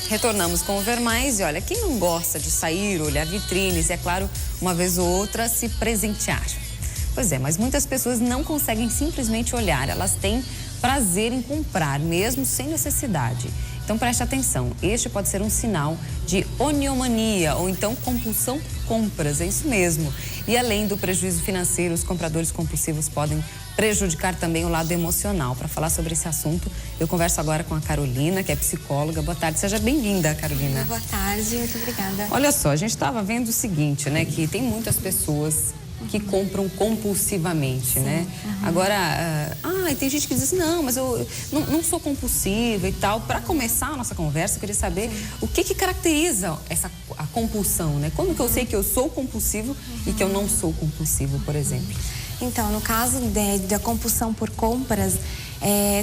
Retornamos com o Ver Mais e olha, quem não gosta de sair, olhar vitrines e, é claro, uma vez ou outra se presentear? Pois é, mas muitas pessoas não conseguem simplesmente olhar, elas têm prazer em comprar, mesmo sem necessidade. Então preste atenção, este pode ser um sinal de oniomania ou então compulsão por compras, é isso mesmo. E além do prejuízo financeiro, os compradores compulsivos podem prejudicar também o lado emocional. Para falar sobre esse assunto, eu converso agora com a Carolina, que é psicóloga. Boa tarde, seja bem-vinda, Carolina. Boa tarde, muito obrigada. Olha só, a gente estava vendo o seguinte, né, que tem muitas pessoas que compram compulsivamente, né? Agora, tem gente que diz assim, não, mas eu não sou compulsiva e tal. Para começar a nossa conversa, eu queria saber o que caracteriza a compulsão, né? Quando que eu sei que eu sou compulsivo e que eu não sou compulsivo, por exemplo? Então, no caso da compulsão por compras,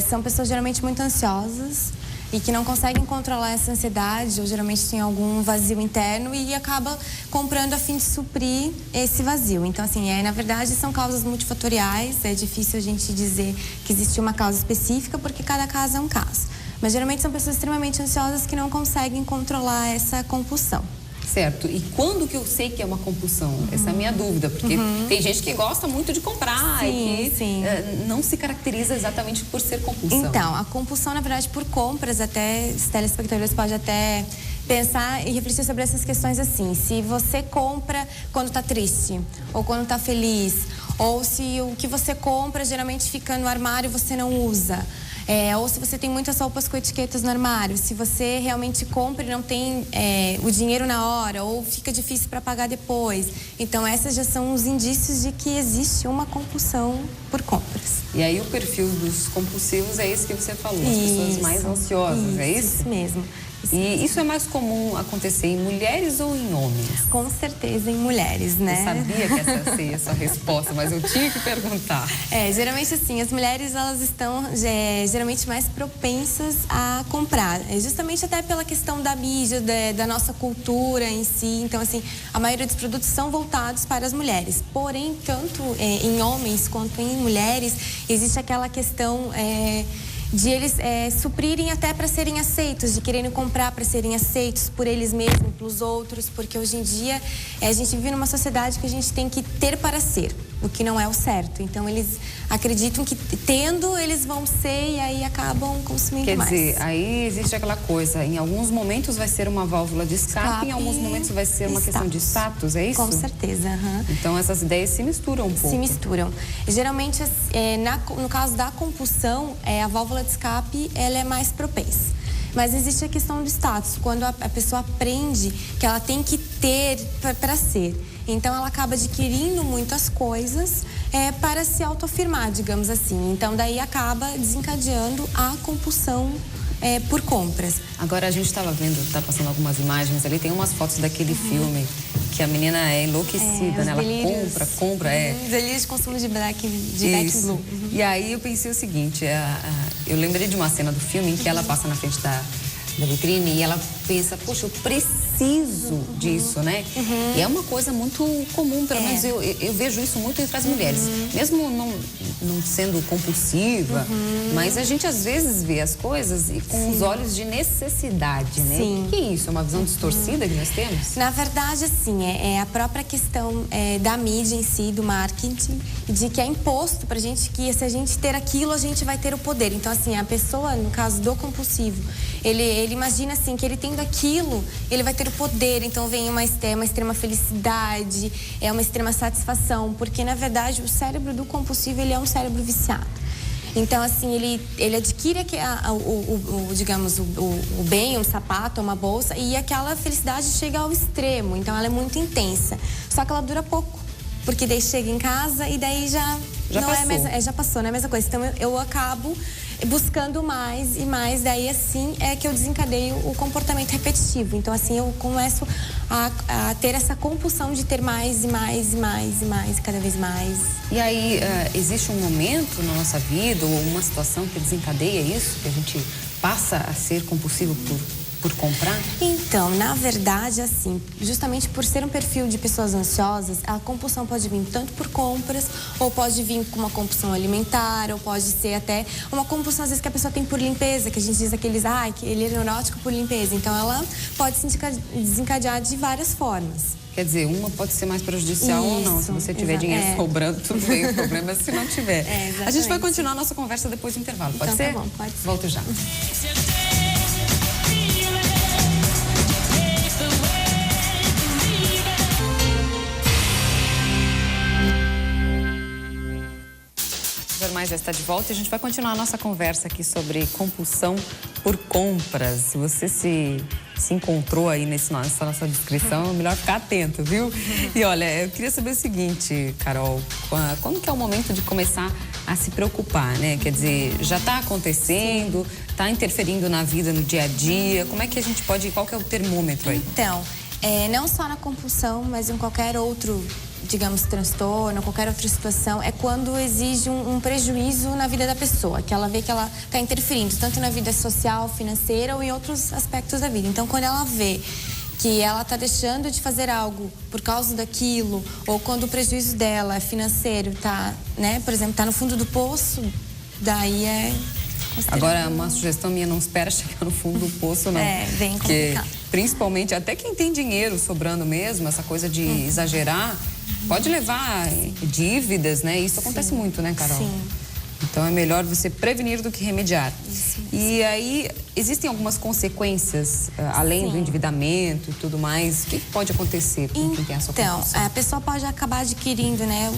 são pessoas geralmente muito ansiosas e que não conseguem controlar essa ansiedade, ou geralmente tem algum vazio interno e acaba comprando a fim de suprir esse vazio. Então, assim, na verdade, são causas multifatoriais, é difícil a gente dizer que existe uma causa específica, porque cada caso é um caso. Mas, geralmente, são pessoas extremamente ansiosas que não conseguem controlar essa compulsão. Certo. E quando que eu sei que é uma compulsão? Essa é a minha dúvida, porque tem gente que gosta muito de comprar e que não se caracteriza exatamente por ser compulsão. Então, a compulsão, na verdade, por compras, até os telespectadores podem até pensar e refletir sobre essas questões assim. Se você compra quando está triste, ou quando está feliz, ou se o que você compra geralmente fica no armário e você não usa. Ou se você tem muitas roupas com etiquetas no armário, se você realmente compra e não tem o dinheiro na hora, ou fica difícil para pagar depois. Então, esses já são os indícios de que existe uma compulsão por compras. E aí o perfil dos compulsivos é esse que você falou, as pessoas mais ansiosas, é isso? Isso mesmo. E isso é mais comum acontecer em mulheres ou em homens? Com certeza em mulheres, né? Eu sabia que essa seria a sua resposta, mas eu tinha que perguntar. Geralmente assim, as mulheres elas estão geralmente mais propensas a comprar. Justamente até pela questão da mídia, da nossa cultura em si. Então assim, a maioria dos produtos são voltados para as mulheres. Porém, tanto em homens quanto em mulheres, existe aquela questão de eles suprirem até para serem aceitos, de quererem comprar para serem aceitos por eles mesmos, pelos outros, porque hoje em dia a gente vive numa sociedade que a gente tem que ter para ser, o que não é o certo. Então eles acreditam que tendo eles vão ser e aí acabam consumindo mais. Quer dizer, aí existe aquela coisa, em alguns momentos vai ser uma válvula de escape, em alguns momentos vai ser uma questão de status, é isso? Com certeza. Então essas ideias se misturam um pouco. Se misturam. Geralmente, no caso da compulsão, a válvula de escape ela é mais propensa. Mas existe a questão do status, quando a pessoa aprende que ela tem que ter para ser. Então, ela acaba adquirindo muitas coisas para se autoafirmar, digamos assim. Então, daí acaba desencadeando a compulsão por compras. Agora, a gente estava vendo, tá passando algumas imagens ali, tem umas fotos daquele filme que a menina é enlouquecida, né? Ela compra. Os delírios de consumo de Black Blue. E aí eu pensei o seguinte, eu lembrei de uma cena do filme em que ela passa na frente da vitrine e ela pensa, poxa, eu preciso disso, né? E é uma coisa muito comum, pelo menos eu vejo isso muito entre as mulheres. Mesmo não sendo compulsiva, mas a gente às vezes vê as coisas e com os olhos de necessidade, né? Sim. O que é isso? É uma visão distorcida que nós temos? Na verdade, assim, é a própria questão da mídia em si, do marketing, de que é imposto pra gente que se a gente ter aquilo, a gente vai ter o poder. Então, assim, a pessoa, no caso do compulsivo, ele imagina assim, que ele tendo aquilo, ele vai ter o poder, então vem uma extrema felicidade, uma extrema satisfação, porque na verdade o cérebro do compulsivo, ele é um cérebro viciado. Então assim, ele adquire digamos, o bem, um sapato, uma bolsa, e aquela felicidade chega ao extremo, então ela é muito intensa, só que ela dura pouco, porque daí chega em casa e daí já não passou. Já passou, não é a mesma coisa. Então eu acabo buscando mais e mais, daí assim é que eu desencadeio o comportamento repetitivo. Então assim eu começo a ter essa compulsão de ter mais e mais e mais e mais, cada vez mais. E aí existe um momento na nossa vida ou uma situação que desencadeia isso, que a gente passa a ser compulsivo por comprar? Então, na verdade, assim, justamente por ser um perfil de pessoas ansiosas, a compulsão pode vir tanto por compras, ou pode vir com uma compulsão alimentar, ou pode ser até uma compulsão, às vezes, que a pessoa tem por limpeza, que a gente diz aqueles, que ele é neurótico por limpeza. Então, ela pode se desencadear de várias formas. Quer dizer, uma pode ser mais prejudicial ou não. Se você tiver dinheiro sobrando, tudo bem. O problema é se não tiver. A gente vai continuar a nossa conversa depois do intervalo. Pode ser? Tá bom, pode ser. Volto já. Mais já está de volta e a gente vai continuar a nossa conversa aqui sobre compulsão por compras. Se você se encontrou aí nessa nossa descrição, é melhor ficar atento, viu? E olha, eu queria saber o seguinte, Carol, quando que é o momento de começar a se preocupar, né? Quer dizer, já está acontecendo, está interferindo na vida, no dia a dia, como é que a gente pode, qual que é o termômetro aí? Então, não só na compulsão, mas em qualquer outro, digamos, transtorno, qualquer outra situação, é quando exige um prejuízo na vida da pessoa, que ela vê que ela está interferindo, tanto na vida social, financeira ou em outros aspectos da vida. Então, quando ela vê que ela está deixando de fazer algo por causa daquilo, ou quando o prejuízo dela é financeiro, tá, né, por exemplo, está no fundo do poço, daí é... Agora, uma sugestão minha, não espera chegar no fundo do poço, não. Bem complicado. Principalmente, até quem tem dinheiro sobrando mesmo, essa coisa de exagerar, pode levar dívidas, né? Isso acontece muito, né, Carol? Sim. Então, é melhor você prevenir do que remediar. E aí, existem algumas consequências, além do endividamento e tudo mais. O que pode acontecer com quem tem essa compulsão? Então, a pessoa pode acabar adquirindo, né,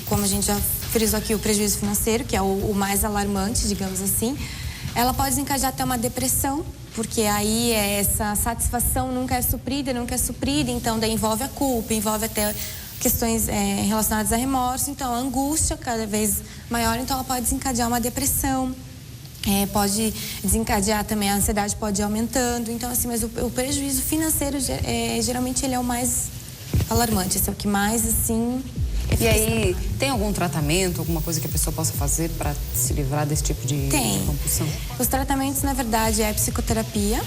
como a gente já frisou aqui, o prejuízo financeiro, que é o mais alarmante, digamos assim. Ela pode desencadear até uma depressão, porque aí essa satisfação nunca é suprida, então daí envolve a culpa, envolve até questões relacionadas a remorso, então a angústia cada vez maior, então ela pode desencadear uma depressão, pode desencadear também, a ansiedade pode ir aumentando, então assim, mas o prejuízo financeiro, geralmente ele é o mais alarmante, esse é o que mais, assim... E aí, tem algum tratamento, alguma coisa que a pessoa possa fazer para se livrar desse tipo de compulsão? Os tratamentos, na verdade, é psicoterapia,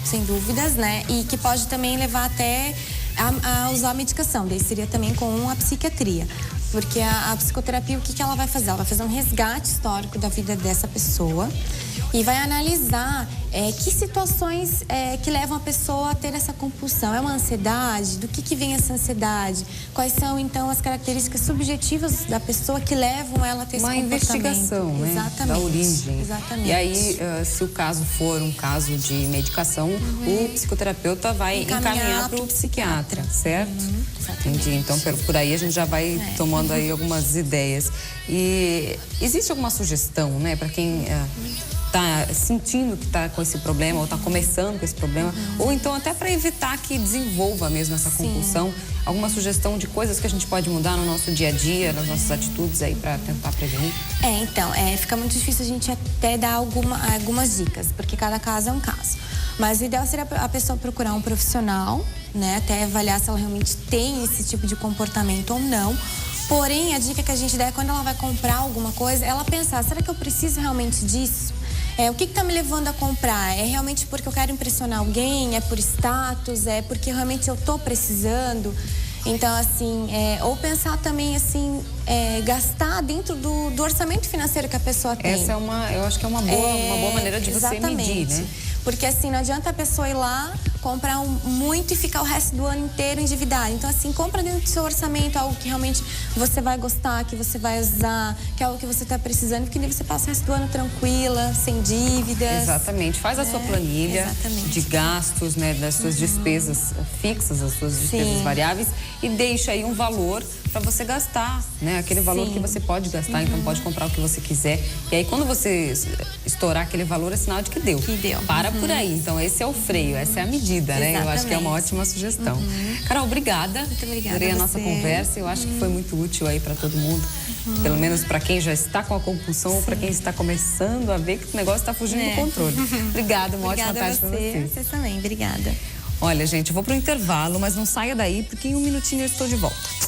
sem dúvidas, né? E que pode também levar até a usar a medicação, daí seria também com a psiquiatria. Porque a psicoterapia, o que ela vai fazer? Ela vai fazer um resgate histórico da vida dessa pessoa e vai analisar que situações que levam a pessoa a ter essa compulsão. É uma ansiedade? Do que vem essa ansiedade? Quais são, então, as características subjetivas da pessoa que levam ela a ter esse comportamento? Uma investigação, né? Exatamente. Da origem. Exatamente. E aí, se o caso for um caso de medicação, o psicoterapeuta vai encaminhar para o psiquiatra, certo? Entendi. Então, por aí a gente já vai tomando aí algumas ideias. E existe alguma sugestão, né, para quem está sentindo que está com esse problema ou está começando com esse problema, ou então até para evitar que desenvolva mesmo essa compulsão, alguma sugestão de coisas que a gente pode mudar no nosso dia a dia, nas nossas atitudes aí para tentar prevenir? Então, fica muito difícil a gente até dar algumas dicas, porque cada caso é um caso. Mas o ideal seria a pessoa procurar um profissional, né, até avaliar se ela realmente tem esse tipo de comportamento ou não. Porém, a dica que a gente dá é quando ela vai comprar alguma coisa, ela pensar, será que eu preciso realmente disso? O que está me levando a comprar? É realmente porque eu quero impressionar alguém? É por status? É porque realmente eu estou precisando? Então, assim, ou pensar também, assim, gastar dentro do orçamento financeiro que a pessoa tem. Essa eu acho que é uma boa maneira de você medir, né? Porque, assim, não adianta a pessoa ir lá, comprar muito e ficar o resto do ano inteiro endividada. Então, assim, compra dentro do seu orçamento algo que realmente você vai gostar, que você vai usar, que é algo que você está precisando, porque daí você passa o resto do ano tranquila, sem dívidas. Exatamente. Faz a sua planilha de gastos, né, das suas despesas fixas, as suas despesas variáveis, e deixa aí um valor para você gastar, né? Aquele valor que você pode gastar, então pode comprar o que você quiser. E aí, quando você estourar aquele valor, é sinal de que deu. Para por aí. Então, esse é o freio, essa é a medida, né? Eu acho que é uma ótima sugestão. Carol, obrigada. Muito obrigada. Adorei a nossa conversa. Eu acho que foi muito útil aí para todo mundo. Pelo menos para quem já está com a compulsão ou para quem está começando a ver que o negócio está fugindo do controle. Obrigada, uma ótima tarde para você. Você também, obrigada. Olha, gente, eu vou pro intervalo, mas não saia daí, porque em um minutinho eu estou de volta.